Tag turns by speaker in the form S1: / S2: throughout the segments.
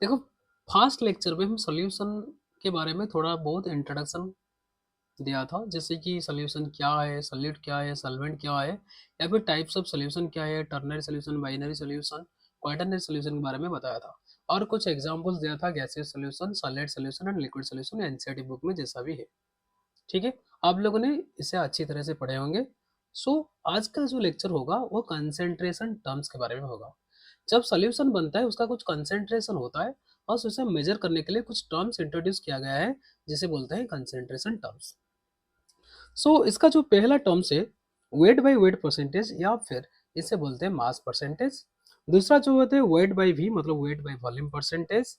S1: देखो, fast lecture में हम सॉल्यूशन के बारे में थोड़ा बहुत इंट्रोडक्शन दिया था, जैसे कि सॉल्यूशन क्या है, सॉलिड क्या है, सॉल्वेंट क्या है, या फिर टाइप्स ऑफ सॉल्यूशन क्या है, ternary solution, binary solution, quaternary solution के बारे में बताया था। और कुछ एग्जांपल्स दिया था, gaseous solution, solid solution and liquid solution, NCERT book में जैसा भी है। ठीक है, आप लोगों ने इसे अच्छी तरह से पढ़े होंगे। सो आज का जो लेक्चर होगा वो कंसेंट्रेशन टर्म्स के बारे में होगा। जब सॉल्यूशन बनता है उसका कुछ कंसेंट्रेशन होता है, और उसे मेजर करने के लिए कुछ टर्म्स इंट्रोड्यूस किया गया है, जिसे बोलते हैं कंसेंट्रेशन टर्म्स। इसका जो पहला टर्म्स है, वेट बाय वेट परसेंटेज, या फिर इसे बोलते हैं मास परसेंटेज। दूसरा जो होता है वेट बाय वी, मतलब वेट बाय वॉल्यूम परसेंटेज।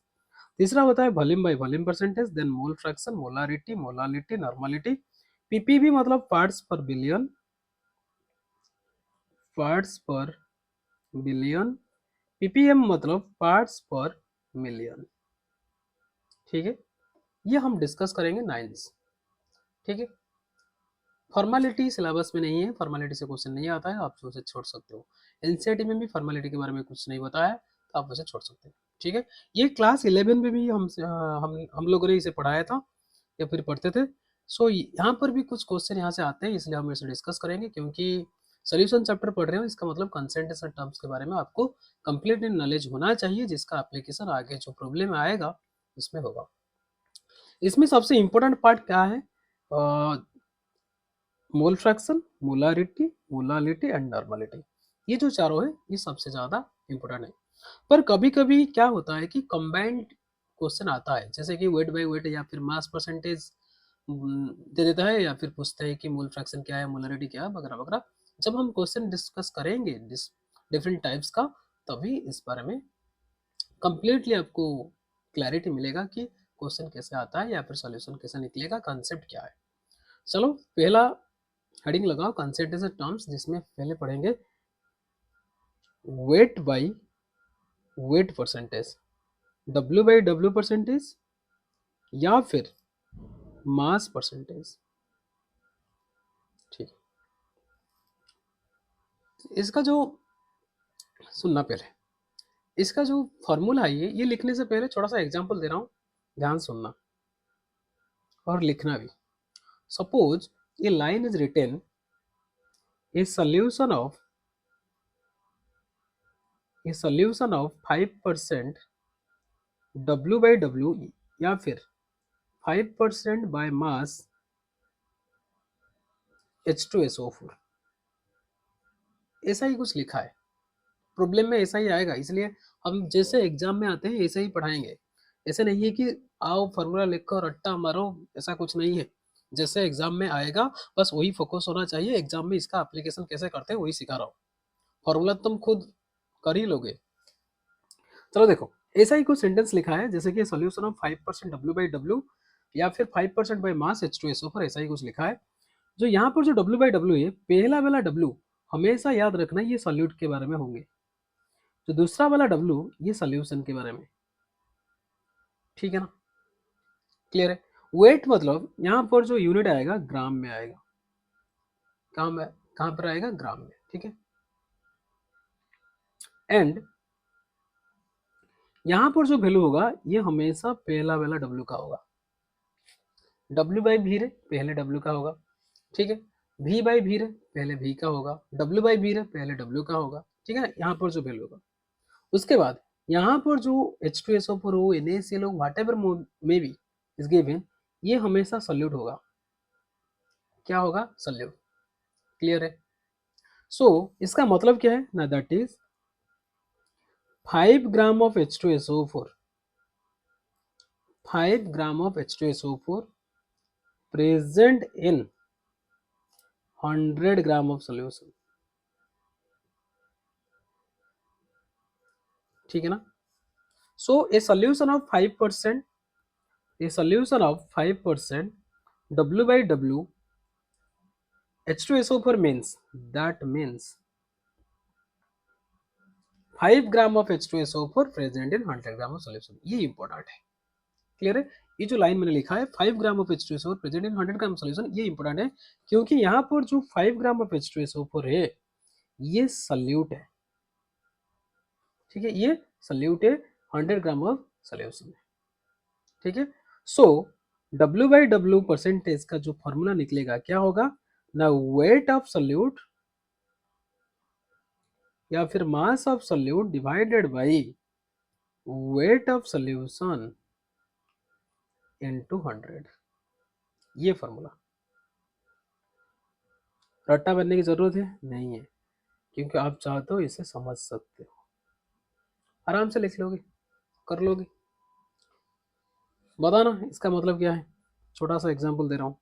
S1: तीसरा होता है volume by volume percentage, then mole fraction, molarity, molality, normality. PPB मतलब parts per billion, parts per billion. PPM मतलब पार्ट्स पर मिलियन। ठीक है, ये हम डिस्कस करेंगे नाइन्स। ठीक है, फॉर्मेलिटी सिलेबस में नहीं है, फॉर्मेलिटी से क्वेश्चन नहीं आता है, आप उसे छोड़ सकते हो। एनसीईआरटी में भी फॉर्मेलिटी के बारे में कुछ नहीं बताया है, तो आप उसे छोड़ सकते हैं। ठीक है, ये क्लास 11 में भी हम लोगों ने इसे पढ़ाया था या फिर पढ़ते थे। यहाँ पर भी कुछ क्वेश्चन यहाँ से आते हैं, इसलिए हम इसे डिस्कस करेंगे, क्योंकि सोल्यूशन चैप्टर पढ़ रहे हो, इसका मतलब कंसेंट्रेशन टर्म्स के बारे में आपको कंप्लीट नॉलेज होना चाहिए, जिसका एप्लीकेशन आगे जो प्रॉब्लम आएगा उसमें होगा। इसमें सबसे इंपॉर्टेंट पार्ट क्या है? मोल fraction, molarity, molality and normality. ये जो चारों है ये सबसे ज़्यादा इंपॉर्टेंट है। पर कभी कभी क्या होता है कि कंबाइंड क्वेश्चन आता है, जैसे कि वेट बाय वेट या फिर मास परसेंटेज दे देता है, या फिर पूछता है कि मोल फ्रैक्शन क्या है, मोलारिटी क्या है, वगैरह वगैरह। जब हम क्वेश्चन डिस्कस करेंगे डिफरेंट टाइप्स का, तभी इस बारे में कंप्लीटली आपको क्लैरिटी मिलेगा कि क्वेश्चन कैसे आता है या फिर सॉल्यूशन कैसे निकलेगा, कंसेप्ट क्या है। चलो, पहला हेडिंग लगाओ कंसेंट्रेशन टर्म्स, जिसमें पहले पढ़ेंगे weight by weight percentage, W by W percentage, या फिर मास परसेंटेज। ठीक, इसका जो सुनना पहले, इसका जो फॉर्मूला है ये लिखने से पहले थोड़ा सा एग्जांपल दे रहा हूँ, ध्यान सुनना और लिखना भी। Suppose a line is written, a solution of 5% W by W, या फिर 5% बाय मास H2SO4, ऐसा ही कुछ लिखा है। प्रॉब्लम में ऐसा ही आएगा, इसलिए हम जैसे एग्जाम में आते हैं ऐसे ही पढ़ाएंगे। ऐसे नहीं है कि आओ फॉर्मूला लिखो रट्टा मारो, ऐसा कुछ नहीं है। जैसे एग्जाम में आएगा बस वही फोकस होना चाहिए, एग्जाम में इसका एप्लीकेशन कैसे करते हैं वही सिखा रहा हूँ। फॉर्मूला तुम खुद कर ही लोगे। चलो देखो, ऐसा ही कुछ सेंटेंस लिखा है, जैसे कि solution of 5% W by W, या फिर 5% बाई मास H2SO4, ऐसा ही कुछ लिखा है। जो यहाँ पर जो डब्ल्यू बाई डब्ल्यू है, पहला वाला डब्ल्यू हमेशा याद रखना, ये सॉल्यूट के बारे में होंगे। जो दूसरा वाला डब्ल्यू ये सॉल्यूशन के बारे में। ठीक है ना, क्लियर है। वेट मतलब यहाँ पर जो यूनिट आएगा ग्राम में आएगा, कहाँ पर आएगा, ग्राम में। ठीक है, एंड यहाँ पर जो वैल्यू होगा ये हमेशा पहला वाला डब्ल्यू का होगा। डब्ल्यू बाई भी पहले डब्ल्यू का होगा। ठीक है, वी बाई भी पहले वी का होगा, डब्ल्यू बाई भी पहले डब्ल्यू का होगा। ठीक है ना, यहाँ पर जो वैल्यू होगा। उसके बाद यहाँ पर जो H2SO4 हो, NaCl हो, whatever may be is given, ये हमेशा सॉल्यूट होगा। क्या होगा, सॉल्यूट। क्लियर है। इसका मतलब क्या है ना, that is 5 gram of H2SO4, 5 gram of H2SO4 present in 100 gram of solution. ठीक है ना। ए solution of 5%, a solution of 5% W by W H2SO4 means, that means 5 gram of H2SO4 present in 100 gram of solution. ये important है। Clear है। ये जो line मैंने लिखा है 5 gram of H2SO4 present in 100 gram solution, ये इंपॉर्टेंट है, क्योंकि यहाँ पर जो 5 ग्राम ऑफ H2SO4 है ये सल्यूट है। ठीक है, ये सल्यूट है 100 ग्राम ऑफ सोल्यूशन है, ठीक है। सो W/W परसेंटेज का जो फॉर्मूला निकलेगा क्या होगा ना, वेट ऑफ सॉल्यूट या फिर मास of solute divided by weight of solution into 100, ये फॉर्मूला। रट्टा बनने की जरूरत है नहीं है, क्योंकि आप चाहते हो इसे समझ सकते हो, आराम से लिख लोगे, कर लोगे। बताना इसका मतलब क्या है, छोटा सा एग्जांपल दे रहा हूँ,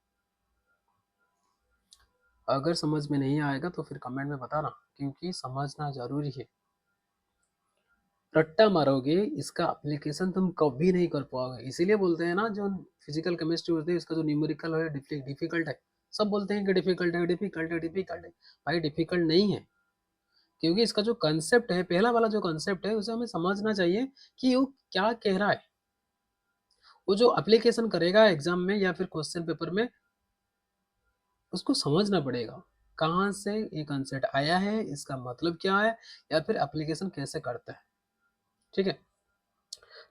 S1: अगर समझ में नहीं आएगा तो फिर कमेंट में बताना, क्योंकि समझना जरूरी है। रट्टा मारोगे इसका एप्लीकेशन तुम कभी नहीं कर पाओगे, इसीलिए बोलते हैं ना जो फिजिकल केमिस्ट्री होती है इसका जो न्यूमेरिकल है डिफिकल्ट है। सब बोलते हैं कि डिफिकल्ट है, डिफिकल्ट है, डिफिकल्ट है। भाई डिफिकल्ट नहीं है, क्योंकि इसका जो कंसेप्ट है, पहला वाला जो कंसेप्ट है उसे हमें समझना चाहिए कि वो क्या कह रहा है। वो जो एप्लीकेशन करेगा एग्जाम में या फिर क्वेश्चन पेपर में, उसको समझना पड़ेगा कहाँ से ये कंसेप्ट आया है, इसका मतलब क्या है, या फिर एप्लीकेशन कैसे करता है, ठीक है।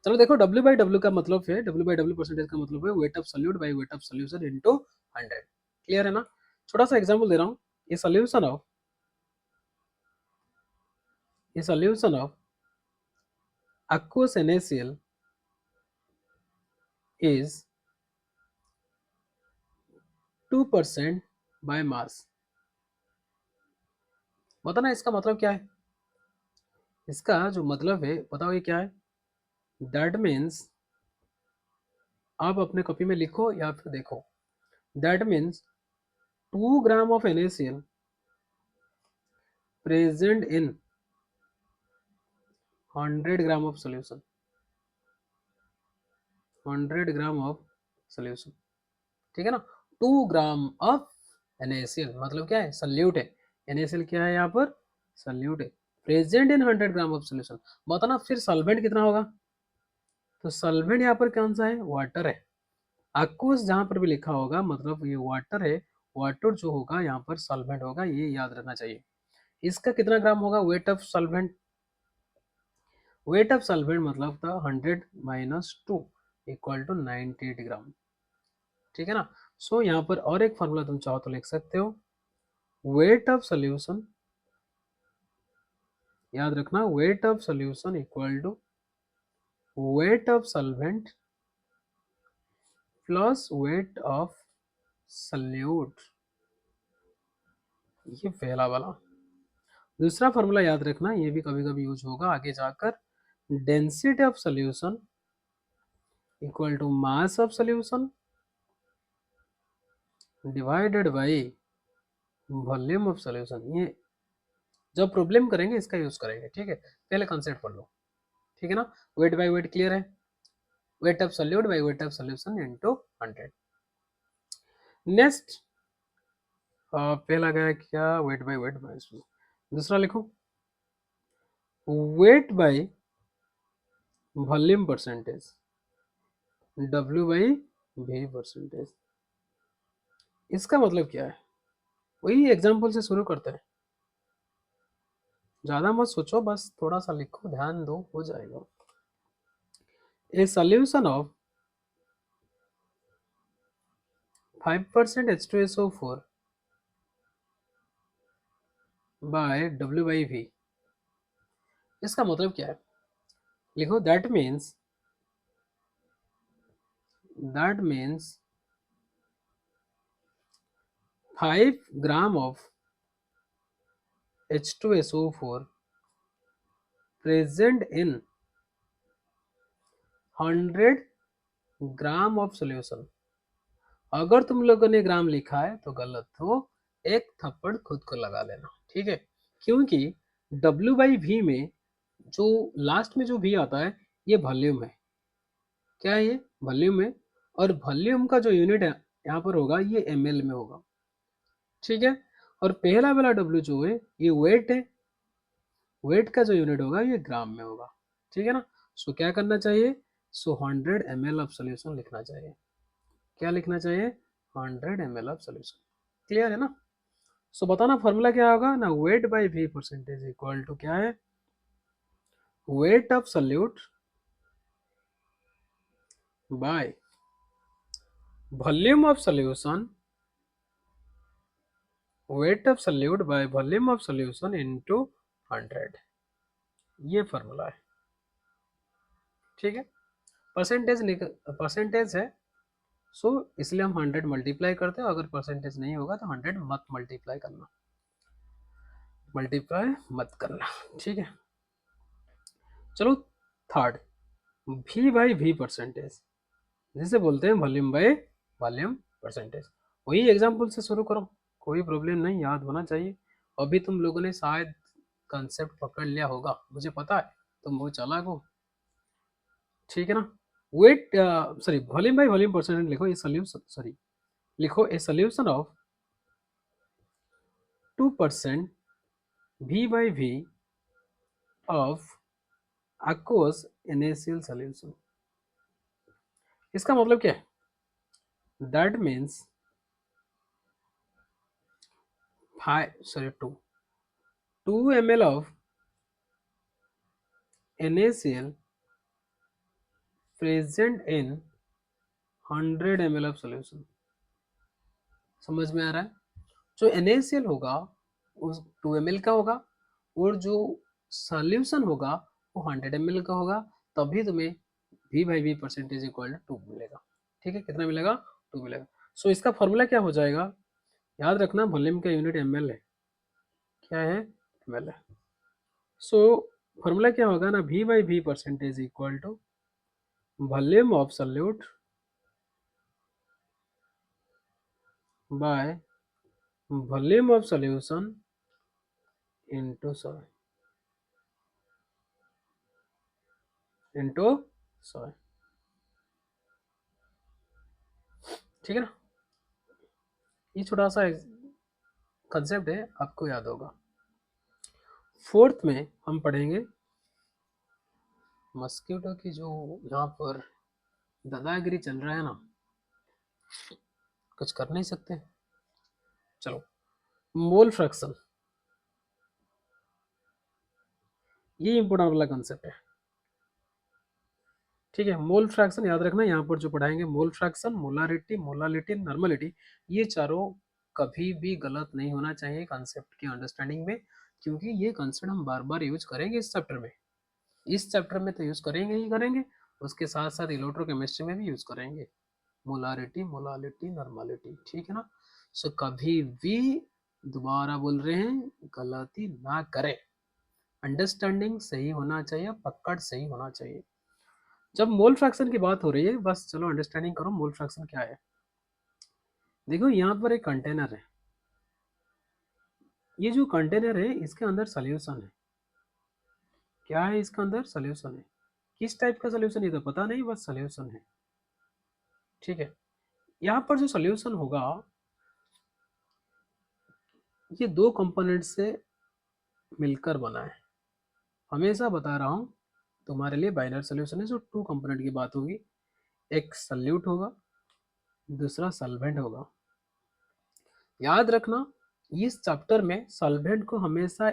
S1: चलो देखो W/W का मतलब है, W/W परसेंटेज का मतलब है weight of solute by weight of solution into 100। Clear है ना। छोटा सा एग्जांपल दे रहा हूँ, ये solution of aqueous NaCl is 2% by mass. बताना इसका मतलब क्या है, इसका जो मतलब है बताओ ये क्या है। दैट मीन्स आप अपने कॉपी में लिखो या फिर देखो, that means 2 gram of NaCl present in 100 gram of solution, 100 gram of solution, ठीक है ना। 2 ग्राम ऑफ NaCl मतलब क्या है, सल्यूट है। NaCl क्या है यहाँ पर, सल्यूट है, present in 100 gram of solution. बताना फिर सॉल्वेंट कितना होगा, तो सॉल्वेंट यहाँ पर कौन सा है, वाटर है। aqueous जहाँ पर भी लिखा होगा मतलब ये वाटर है, वाटर जो होगा यहाँ पर सॉल्वेंट होगा, ये याद रखना चाहिए। इसका कितना ग्राम होगा wait of solvent, wait of solvent मतलब था 100 माइनस 2 इक्वल टू 98 ग्राम, ठीक है ना। सो यहाँ पर और एक फार्मूला तुम चाहो तो लिख सकते हो, वेट ऑफ सोल्यूशन, याद रखना weight of solution equal to weight of solvent plus weight of solute, ये पहला वाला। दूसरा फार्मूला याद रखना, ये भी कभी कभी यूज होगा आगे जाकर, density of solution equal to mass of solution divided by volume of solution. ये जब प्रॉब्लम करेंगे इसका यूज करेंगे, ठीक है। पहले कॉन्सेप्ट पढ़ लो, ठीक है ना। वेट बाय वेट क्लियर है, weight of solute by weight of solution into 100। Next पहला गया क्या, वेट बाय वेट बाय, दूसरा लिखो wait by volume percentage, W/V percentage. इसका मतलब क्या है, वही एग्जांपल से शुरू करते हैं, ज्यादा मत सोचो, बस थोड़ा सा लिखो, ध्यान दो, हो जाएगा। ए solution of 5% H2SO4 bye W/V, इसका मतलब क्या है, लिखो that means 5 gram of H2SO4 present in 100 gram of solution. अगर तुम लोगों ने ग्राम लिखा है तो गलत हो, एक थप्पड़ खुद को लगा लेना, ठीक है। क्योंकि W/V में जो लास्ट में जो V आता है ये वॉल्यूम है, क्या है ये, वॉल्यूम है। और वॉल्यूम का जो यूनिट है यहाँ पर होगा ये ml में होगा, ठीक है। और पहला वाला W जो है ये वेट है, वेट का जो यूनिट होगा ये ग्राम में होगा, ठीक है ना। सो क्या करना चाहिए, सो 100 ml ऑफ सोल्यूशन लिखना चाहिए, क्या लिखना चाहिए, 100 ml ऑफ सोल्यूशन। क्लियर है ना। सो बताना फॉर्मूला क्या होगा ना, weight by V percentage equal to क्या है, weight of solute by volume of solution, weight of solute by volume of solution into 100, ये फॉर्मूला है। ठीक है, परसेंटेज परसेंटेज है, सो इसलिए हम 100 मल्टीप्लाई करते हैं। अगर परसेंटेज नहीं होगा तो 100 मत मल्टीप्लाई करना, मल्टीप्लाई मत करना। ठीक है, चलो third, v by V percentage, जिसे बोलते हैं वॉल्यूम बाय वॉल्यूम परसेंटेज। वही एग्जाम्पल से शुरू करो, कोई प्रॉब्लम नहीं, याद होना चाहिए। अभी तुम लोगों ने शायद कंसेप्ट पकड़ लिया होगा, मुझे पता है तुम बहुत चालाक हो। ठीक है ना, weight sorry volume by volume percentage लिखो, ए सोल्यूशन, सॉरी लिखो a solution of 2% v by v of aqueous NaCl solution। इसका मतलब क्या है? That means 2 ml of NaCl present in 100 ml of solution। समझ में आ रहा है? जो NaCl होगा उस 2 ml का होगा, और जो सॉल्यूशन होगा वो 100 ml का होगा, तभी तुम्हें v by V percentage equal to 2 मिलेगा। ठीक है, कितना मिलेगा? 2 मिलेगा। सो इसका फॉर्मूला क्या हो जाएगा? याद रखना, वॉल्यूम का यूनिट ml है। क्या है? ml है। सो फॉर्मूला क्या होगा ना, v by V percentage equal to volume of solute by volume of solution into into 100। ठीक है ना, ये छोटा सा कंसेप्ट है, आपको याद होगा। फोर्थ में हम पढ़ेंगे मस्क्यूटो की जो यहाँ पर दादागिरी चल रहा है ना, कुछ कर नहीं सकते। चलो, मोल फ्रैक्शन, ये इंपोर्टेंट वाला कंसेप्ट है। ठीक है, मोल फ्रैक्शन याद रखना, यहाँ पर जो पढ़ाएंगे मोल फ्रैक्शन, मोलारिटी, मोलालिटी, नॉर्मलिटी, ये चारों कभी भी गलत नहीं होना चाहिए कंसेप्ट की अंडरस्टैंडिंग में, क्योंकि ये कंसेप्ट हम बार बार यूज करेंगे इस चैप्टर में। इस चैप्टर में तो यूज करेंगे ही करेंगे, उसके साथ साथ इलेक्ट्रोकेमिस्ट्री में भी यूज करेंगे, मोलारिटी, मोलालिटी, नॉर्मलिटी। ठीक है ना, सो कभी भी, दोबारा बोल रहे हैं, गलती ना करें, अंडरस्टैंडिंग सही होना चाहिए, पकड़ सही होना चाहिए। जब मोल फ्रैक्शन की बात हो रही है, बस चलो अंडरस्टैंडिंग करो मोल फ्रैक्शन क्या है। देखो यहाँ पर एक कंटेनर है, ये जो कंटेनर है इसके अंदर सॉल्यूशन है। क्या है इसके अंदर? सॉल्यूशन है। किस टाइप का सॉल्यूशन ये तो पता नहीं, बस सॉल्यूशन है। ठीक है, यहाँ पर जो सॉल्यूशन होगा ये दो कंपोनेंट से मिलकर बना है। हमेशा बता रहा हूँ तुम्हारे लिए, बाइनरी सॉल्यूशन है जो 2 कंपोनेंट की बात होगी, एक सॉल्यूट होगा, दूसरा सॉल्वेंट होगा। याद रखना, इस चैप्टर में सॉल्वेंट को हमेशा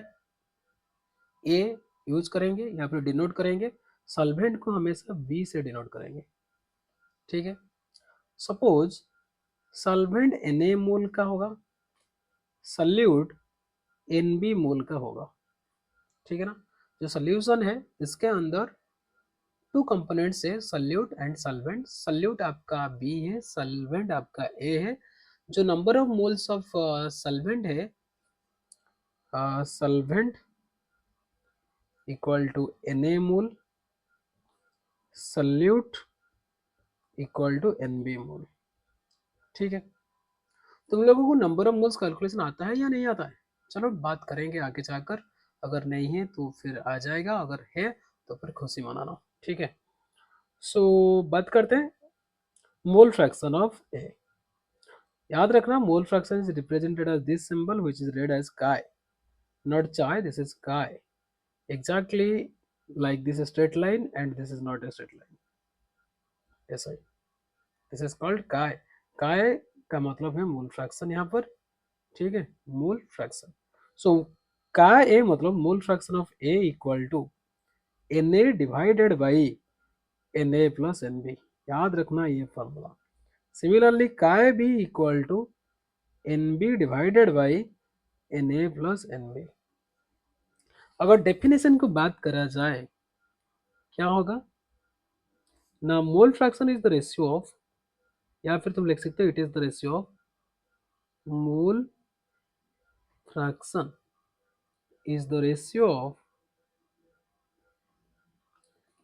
S1: ए यूज करेंगे या फिर डिनोट करेंगे, सॉल्वेंट को हमेशा बी से डिनोट करेंगे। ठीक है, सपोज सॉल्वेंट Na मोल का होगा, सॉल्यूट Nb मोल का होगा। ठीक है ना, जो सॉल्यूशन है इसके अंदर 2 कंपोनेंट्स है, सॉल्यूट एंड सॉल्वेंट। सॉल्यूट आपका बी है, सॉल्वेंट आपका ए है। जो number of moles of solvent है, solvent equal to Na mole, solute equal to Nb mole. ठीक है, तुम लोगों को नंबर ऑफ मोल्स कैलकुलेशन आता है या नहीं आता है? चलो बात करेंगे आगे जाकर, अगर नहीं है तो फिर आ जाएगा, अगर है तो फिर खुशी मनाना। ठीक है, सो बात करते हैं मोल फ्रैक्शन ऑफ ए। याद रखना, mole fraction is represented as this symbol which is read as chi, not chai, this is chi, exactly like this straight line, and this is not a straight line, ऐसा ही, this is called काय। काय का मतलब है mole fraction यहाँ पर। ठीक है, mole fraction. So chi A मतलब mole fraction of A equal to Na divided by Na plus Nb। याद रखना ये formula. Similarly chi B equal to N B divided by N A plus N B. अगर definition को बात करा जाए क्या होगा ना, mole fraction is the ratio of, या फिर तुम लिख सकते हो it is the ratio of mole fraction is the ratio of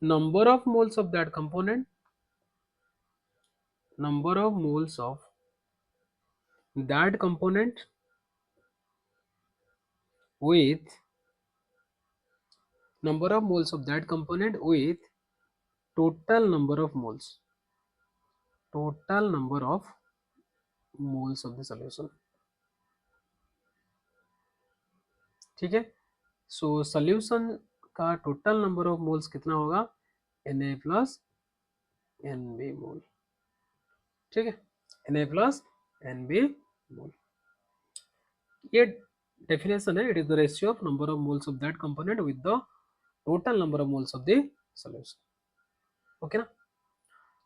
S1: number of moles of that component, number of moles of that component with number of moles of that component with total number of moles, total number of moles of the solution। ठीक है, so solution का total number of moles कितना होगा, N A plus N B mole. ठीक है, N A plus N B mole, ये definition है। It is the ratio of number of moles of that component with the total number of moles of the solution. Okay ना।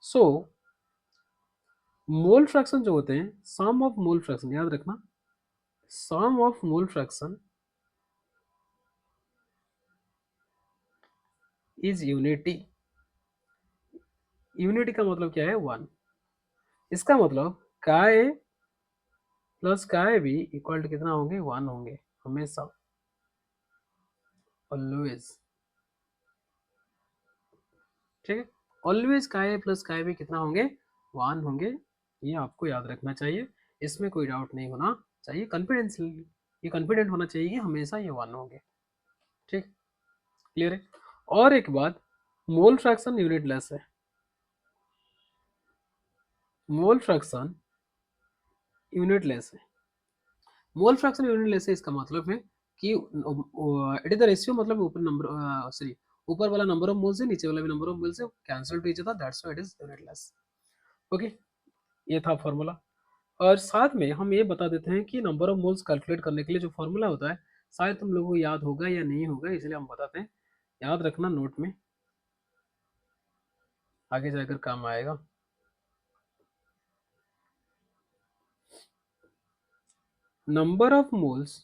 S1: So mole fraction जो होते हैं, सम of mole fraction याद रखना, sum of mole fraction is unity. Unity का मतलब क्या है, वन। इसका मतलब का ए प्लस का ए बी इक्वल टू कितना होंगे, वन होंगे हमेशा, ऑलवेज। ठीक है, ऑलवेज का ए प्लस का ए बी कितना होंगे, वन होंगे। ये आपको याद रखना चाहिए, इसमें कोई डाउट नहीं होना चाहिए, कॉन्फिडेंस, ये कॉन्फिडेंट होना चाहिए कि हमेशा ये वन होंगे। ठीक, क्लियर है। और एक बात, मोल फ्रैक्शन यूनिटलेस है, मोल फ्रैक्शन यूनिटलेस है। मोल फ्रैक्शन यूनिटलेस है, इसका मतलब है कि इट इज द रेशियो, मतलब ऊपर नंबर, सॉरी, ऊपर वाला नंबर ऑफ मोल से नीचे वाला भी नंबर ऑफ मोल से cancel two each other, that's why it is unitless. Okay, ये था फॉर्मूला। और साथ में हम ये बता देते हैं कि नंबर ऑफ मोल्स कैलकुलेट करने के लिए जो फॉर्मूला होता है, शायद तुम लोगों को याद होगा या नहीं होगा, इसलिए हम बताते हैं, याद रखना नोट में, आगे जाकर काम आएगा। Number of moles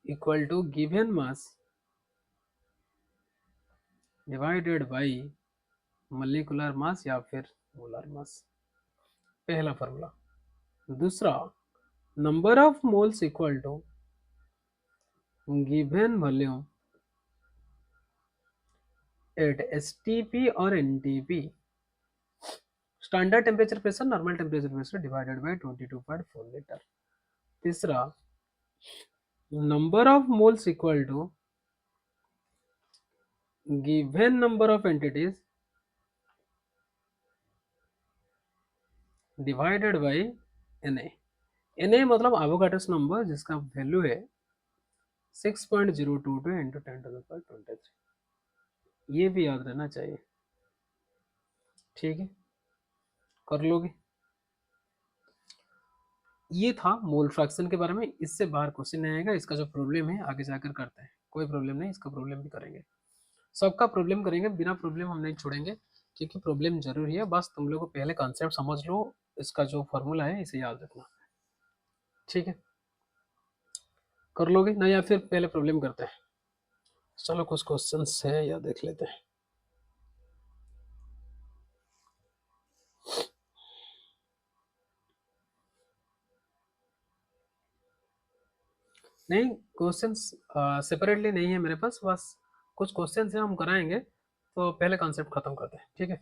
S1: equal to given mass divided by molecular mass या फिर मोलर मास, पहला फॉर्मूला। दूसरा, number of moles equal to given volume at STP और NTP, standard temperature pressure, normal temperature pressure divided by 22.4 litre. तीसरा, number of moles equal to given number of entities divided by N A. N A मतलब Avogadro's number, जिसका value है 6.022 into 10⁻23। ये भी याद रहना चाहिए। ठीक है, कर लोगे। ये था मोल फ्रैक्शन के बारे में, इससे बाहर क्वेश्चन नहीं आएगा। इसका जो प्रॉब्लम है आगे जाकर करते हैं, कोई प्रॉब्लम नहीं, इसका प्रॉब्लम भी करेंगे, सबका प्रॉब्लम करेंगे, बिना प्रॉब्लम हम नहीं छोड़ेंगे, क्योंकि प्रॉब्लम जरूरी है। बस तुम लोग को पहले कॉन्सेप्ट समझ लो, इसका जो फॉर्मूला है इसे याद रखना। ठीक है, कर लोगे ना, या फिर पहले प्रॉब्लम करते हैं। चलो कुछ क्वेश्चन है या देख लेते हैं। नहीं, क्वेश्चंस सेपरेटली नहीं है मेरे पास, बस कुछ क्वेश्चंस हैं हम कराएंगे, तो पहले कॉन्सेप्ट खत्म करते हैं। ठीक है,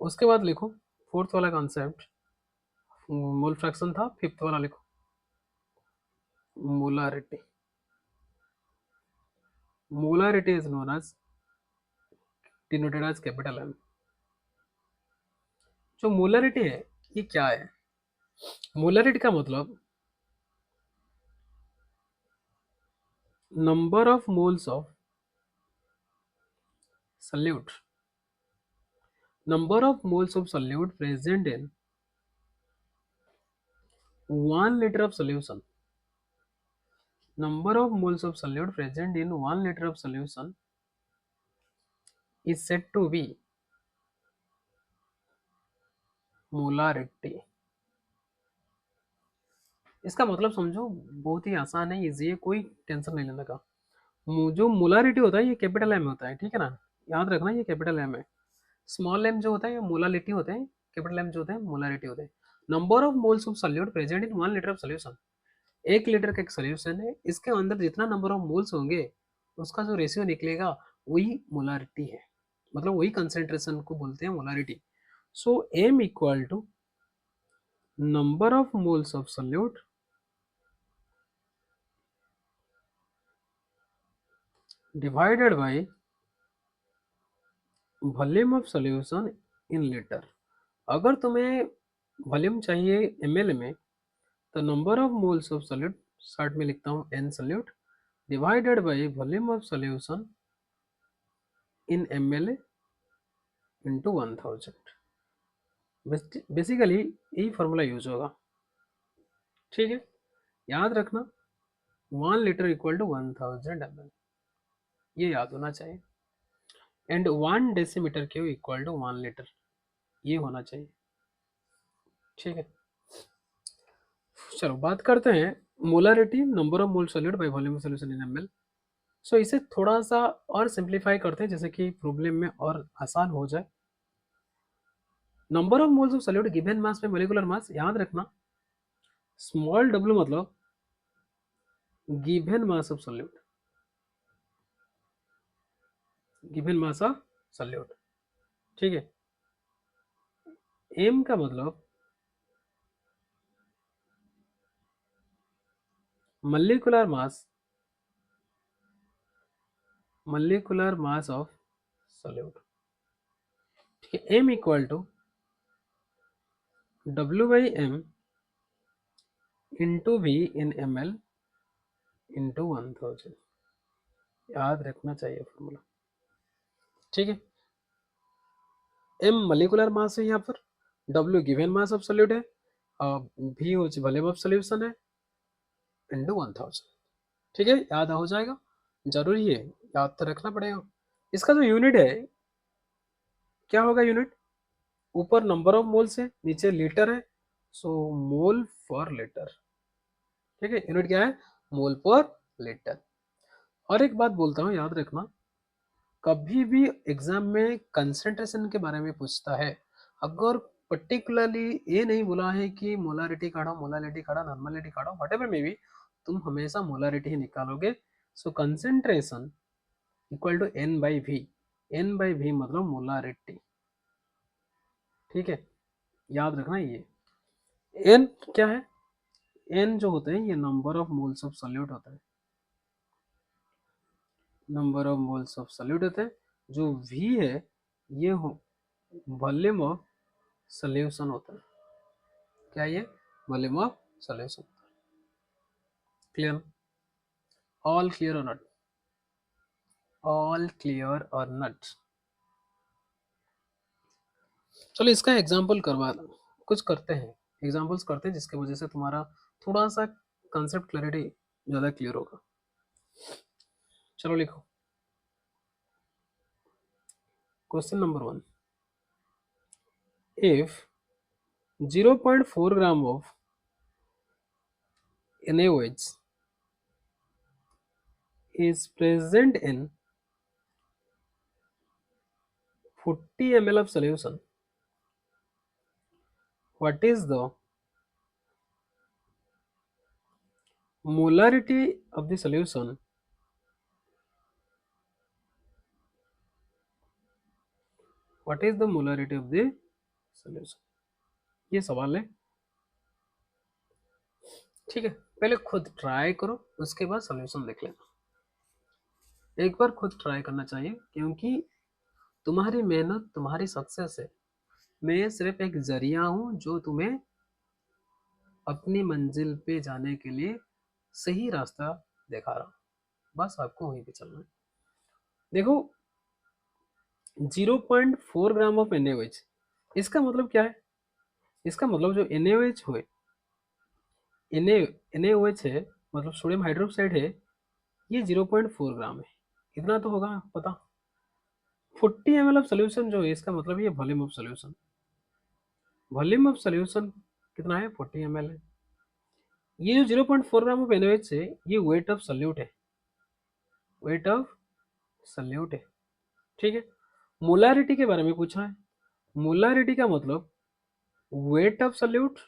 S1: उसके बाद लिखो फोर्थ वाला कॉन्सेप्ट, मोल फ्रैक्शन था, फिफ्थ वाला लिखो molarity. Molarity is known as, denoted as capital M. जो मोलारिटी है ये क्या है, मोलारिटी का मतलब number of moles of solute, number of moles of solute present in 1 liter of solution, number of moles of solute present in 1 liter of solution is said to be molarity, इसका मतलब समझो, बहुत ही आसान है, easy है, कोई tension नहीं लेने का। जो मोलारिटी होता है ये कैपिटल एम होता है, ठीक है ना, याद रखना ये कैपिटल एम है। स्मॉल एम जो होता है ये मोलालिटी होते हैं, कैपिटल एम जो होते हैं मोलारिटी होते हैं। Number of moles of solute present in 1 litre of solution, 1 litre का एक सोल्यूशन है, इसके अंदर जितना नंबर ऑफ मोल्स होंगे उसका जो रेशियो निकलेगा वही मोलारिटी है, मतलब वही कंसेंट्रेशन को बोलते हैं molarity. So M equal to number of moles of solute divided by volume of solution in litre. अगर तुम्हें वॉल्यूम चाहिए एमएल में, तो number of moles of solute short में लिखता हूँ N solute divided by volume of solution in ML into 1000। Basically यही formula use होगा, ठीक है, याद रखना 1 लीटर इक्वल टू 1000 ml, ये याद होना चाहिए। And 1 decimetre cube equal to 1 litre, ये होना चाहिए, ठीक है। चलो बात करते हैं molarity, number of mole solute by volume of solution in ML. So इसे थोड़ा सा और सिंप्लीफाई करते हैं जैसे कि प्रॉब्लम में और आसान हो जाए। Number of moles of solute given mass में मोलिकुलर मास, याद रखना स्मॉल डब्ल्यू मतलब given mass of solute, given mass of solute, ठीक है। एम का मतलब molecular mass, molecular mass of solute, ठीक है। M equal to W by M into V in M L into 1000, याद रखना चाहिए फॉर्मूला, ठीक है। एम मॉलिक्यूलर मास है यहाँ पर, W given mass of solute है, और वी वॉल्यूम ऑफ सॉल्यूशन है इंटू 1000, ठीक है, याद हो जाएगा, जरूरी है, याद तो रखना पड़ेगा। इसका जो यूनिट है क्या होगा, यूनिट ऊपर नंबर ऑफ मोल्स है, नीचे लीटर है, सो मोल पर लीटर, ठीक है। यूनिट क्या है, मोल पर लीटर। और एक बात बोलता हूँ, याद रखना, कभी भी एग्जाम में कंसंट्रेशन के बारे में पूछता है, अगर पर्टिकुलरली ये नहीं बोला है कि मोलारिटी काढ़ो नॉर्मलिटी काढ़ो व्हाटएवर में भी, तुम हमेशा मोलारिटी ही निकालोगे। So concentration equal to N by V, N by V मतलब मोलारिटी, ठीक है, याद रखना ये। एन क्या है, एन जो होते हैं ये number of moles of solute होता है, number of moles of solute होते हैं। जो वी है ये वॉल्यूम ऑफ सॉल्यूशन होता है, क्या ये volume of solution, clear, all clear और नॉट, ऑल क्लियर और नॉट। चलो इसका एग्जांपल करवा कुछ करते हैं, एग्जांपल्स करते हैं जिसकी वजह से तुम्हारा थोड़ा सा कंसेप्ट क्लैरिटी ज़्यादा क्लियर होगा। चलो लिखो, question number 1, if 0.4 gram of NaOH is present in 40 ml of solution, what is the molarity of the solution, what is the molarity of the solution, ये सवाल है, ठीक है। पहले खुद ट्राई करो, उसके बाद सॉल्यूशन देख लेना, एक बार खुद ट्राई करना चाहिए, क्योंकि तुम्हारी मेहनत तुम्हारी सक्सेस है, मैं सिर्फ एक जरिया हूँ जो तुम्हें अपनी मंजिल पे जाने के लिए सही रास्ता दिखा रहा हूँ, बस आपको वहीं पे चलना है। देखो 0.4 ग्राम ऑफ NaOH, इसका मतलब क्या है, इसका मतलब जो NaOH हो, NaOH है मतलब सोडियम हाइड्रोक्साइड है, ये 0.4 ग्राम है, इतना तो होगा पता। 40 ml ऑफ सोल्यूशन जो है इसका मतलब ये volume of solution, volume of solution कितना है, 40 ml है। ये जो 0.4 ग्राम ऑफ NaOH है, ये वेट ऑफ सल्यूट है, वेट ऑफ सल्यूट है, ठीक है। मोलारिटी के बारे में पूछा है। मोलारिटी का मतलब वेट ऑफ सल्यूट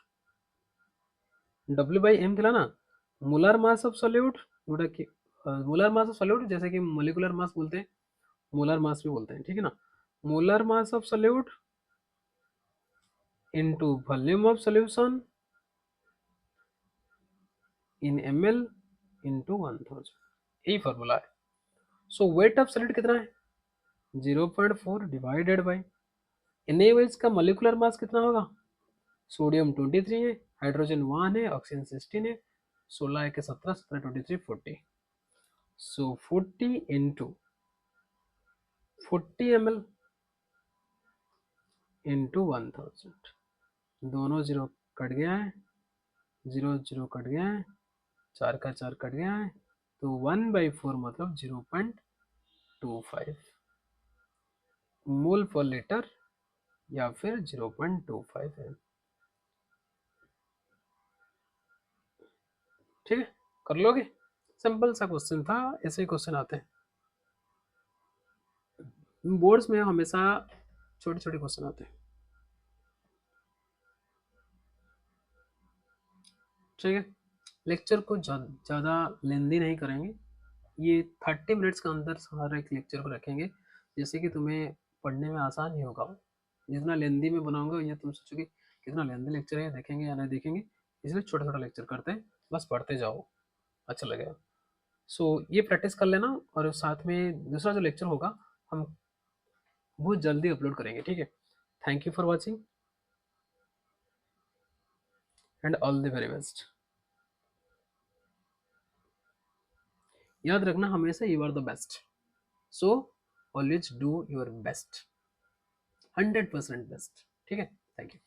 S1: W/M थिला ना, molar mass of solute molar mass of solute, जैसे कि मोलिकुलर मास बोलते हैं, मोलर मास भी बोलते हैं, ठीक है ना। Molar mass of solute into volume of solution in ml into 1000, यही फॉर्मूला है। सो वेट ऑफ सॉलिड कितना है, 0.4 डिवाइडेड बाई NaOH का मोलिकुलर मास कितना होगा, सोडियम 23 है, हाइड्रोजन 1 है, ऑक्सीजन 16 है, 16 है के 17, 17 23 40। सो 40 इंटू 40 ml इंटू 1000, दोनों जीरो कट गया है, जीरो जीरो कट गया है, 4 का 4 कट गया है, तो 1/4 मतलब 0.25 मोल पर लीटर या फिर 0.25 है, ठीक है। कर लोगे, सिंपल सा क्वेश्चन था, ऐसे ही क्वेश्चन आते हैं बोर्ड्स में, हमेशा छोटे छोटे क्वेश्चन आते हैं, ठीक है। लेक्चर को ज़्यादा लेंदी नहीं करेंगे, ये 30 मिनट्स के अंदर हर एक लेक्चर को रखेंगे, जैसे कि तुम्हें पढ़ने में आसान ही होगा। जितना लेंदी में बनाऊंगा ये तुम सोचोगे कितना लेंदी लेक्चर है, देखेंगे या नहीं देखेंगे, इसलिए छोटा छोटा लेक्चर करते हैं, बस पढ़ते जाओ, अच्छा लगेगा। सो ये प्रैक्टिस कर लेना, और साथ में दूसरा जो लेक्चर होगा हम बहुत जल्दी अपलोड करेंगे, ठीक है। Thank you for watching and all the very best. याद रखना हमेशा you are the best, so always do your best, 100% best, ठीक है। Thank you.